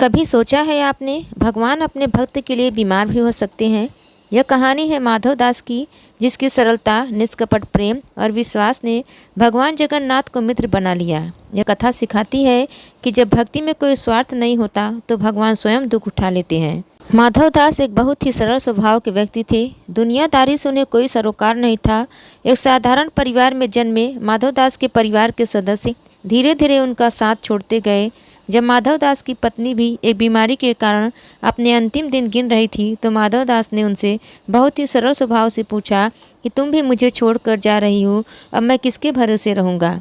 कभी सोचा है आपने भगवान अपने भक्त के लिए बीमार भी हो सकते हैं। यह कहानी है माधव दास की, जिसकी सरलता, निष्कपट प्रेम और विश्वास ने भगवान जगन्नाथ को मित्र बना लिया। यह कथा सिखाती है कि जब भक्ति में कोई स्वार्थ नहीं होता तो भगवान स्वयं दुख उठा लेते हैं। माधव दास एक बहुत ही सरल स्वभाव के व्यक्ति थे। दुनियादारी से उन्हें कोई सरोकार नहीं था। एक साधारण परिवार में जन्मे माधव दास के परिवार के सदस्य धीरे धीरे उनका साथ छोड़ते गए। जब माधव दास की पत्नी भी एक बीमारी के कारण अपने अंतिम दिन गिन रही थी तो माधव दास ने उनसे बहुत ही सरल स्वभाव से पूछा कि तुम भी मुझे छोड़कर जा रही हो, अब मैं किसके भरोसे रहूँगा।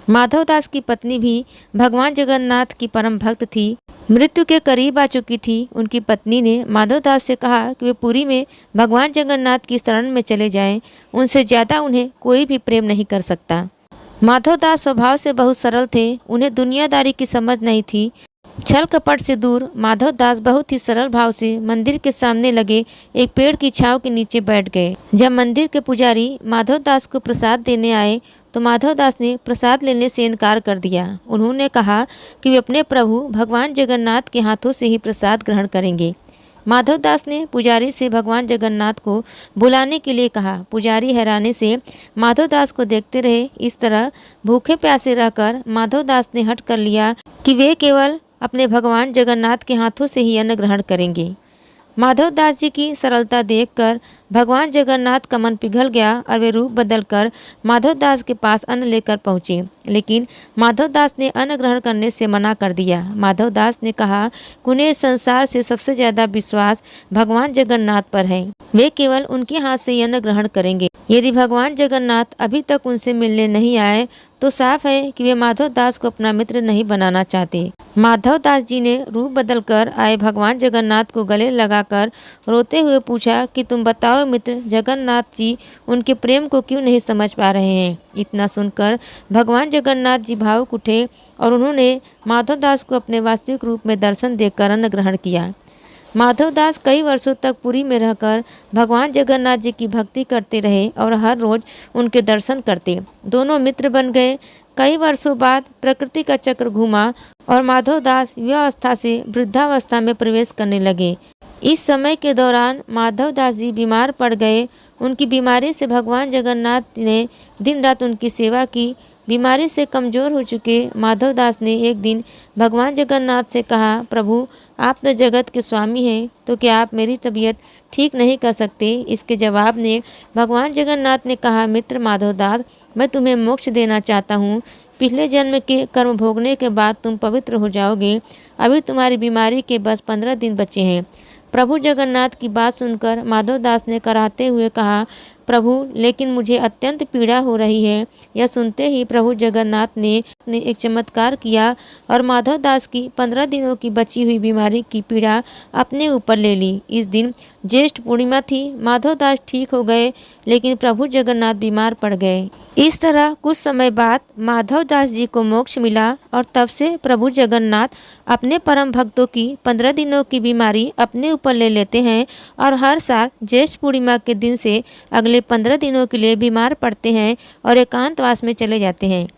माधव दास की पत्नी भी भगवान जगन्नाथ की परम भक्त थी। मृत्यु के करीब आ चुकी थी। उनकी पत्नी ने माधव दास से कहा कि वे पुरी में भगवान जगन्नाथ की शरण में चले जाएं। उनसे ज़्यादा उन्हें कोई भी प्रेम नहीं कर सकता। माधव दास स्वभाव से बहुत सरल थे। उन्हें दुनियादारी की समझ नहीं थी। छल कपट से दूर माधव दास बहुत ही सरल भाव से मंदिर के सामने लगे एक पेड़ की छांव के नीचे बैठ गए। जब मंदिर के पुजारी माधव दास को प्रसाद देने आए तो माधव दास ने प्रसाद लेने से इनकार कर दिया। उन्होंने कहा कि वे अपने प्रभु भगवान जगन्नाथ के हाथों से ही प्रसाद ग्रहण करेंगे। माधव दास ने पुजारी से भगवान जगन्नाथ को बुलाने के लिए कहा। पुजारी हैरानी से माधव दास को देखते रहे। इस तरह भूखे प्यासे रहकर माधव दास ने हट कर लिया कि वे केवल अपने भगवान जगन्नाथ के हाथों से ही अन्न ग्रहण करेंगे। माधव दास जी की सरलता देखकर भगवान जगन्नाथ का मन पिघल गया और वे रूप बदलकर माधव दास के पास अन्न लेकर पहुँचे। लेकिन माधव दास ने अन्न ग्रहण करने से मना कर दिया। माधव दास ने कहा कि उन्हें इस संसार से सबसे ज़्यादा विश्वास भगवान जगन्नाथ पर है। वे केवल उनके हाथ से ही अन्न ग्रहण करेंगे। यदि भगवान जगन्नाथ अभी तक उनसे मिलने नहीं आए तो साफ है कि वे माधव दास को अपना मित्र नहीं बनाना चाहते। माधव दास जी ने रूप बदलकर आए भगवान जगन्नाथ को गले लगाकर रोते हुए पूछा कि तुम बताओ मित्र, जगन्नाथ जी उनके प्रेम को क्यों नहीं समझ पा रहे हैं। इतना सुनकर भगवान जगन्नाथ जी भावुक उठे और उन्होंने माधव दास को अपने वास्तविक रूप में दर्शन देकर अन्न ग्रहण किया। माधव दास कई वर्षों तक पुरी में रहकर भगवान जगन्नाथ जी की भक्ति करते रहे और हर रोज उनके दर्शन करते। दोनों मित्र बन गए। कई वर्षों बाद प्रकृति का चक्र घूमा और माधव दास युवावस्था से वृद्धावस्था में प्रवेश करने लगे। इस समय के दौरान माधव दास जी बीमार पड़ गए। उनकी बीमारी से भगवान जगन्नाथ ने दिन रात उनकी सेवा की। बीमारी से कमज़ोर हो चुके माधव दास ने एक दिन भगवान जगन्नाथ से कहा, प्रभु आप तो जगत के स्वामी हैं, तो क्या आप मेरी तबीयत ठीक नहीं कर सकते। इसके जवाब में भगवान जगन्नाथ ने कहा, मित्र माधव दास, मैं तुम्हें मोक्ष देना चाहता हूँ। पिछले जन्म के कर्म भोगने के बाद तुम पवित्र हो जाओगे। अभी तुम्हारी बीमारी के बस 15 दिन बचे हैं। प्रभु जगन्नाथ की बात सुनकर माधव दास ने कराहते हुए कहा, प्रभु लेकिन मुझे अत्यंत पीड़ा हो रही है। यह सुनते ही प्रभु जगन्नाथ ने एक चमत्कार किया और माधव दास की 15 दिनों की बची हुई बीमारी की पीड़ा अपने ऊपर ले ली। इस दिन ज्येष्ठ पूर्णिमा थी। माधव दास ठीक हो गए लेकिन प्रभु जगन्नाथ बीमार पड़ गए। इस तरह कुछ समय बाद माधव दास जी को मोक्ष मिला और तब से प्रभु जगन्नाथ अपने परम भक्तों की 15 दिनों की बीमारी अपने ऊपर ले लेते हैं और हर साल ज्येष्ठ पूर्णिमा के दिन से अगले 15 दिनों के लिए बीमार पड़ते हैं और एकांतवास में चले जाते हैं।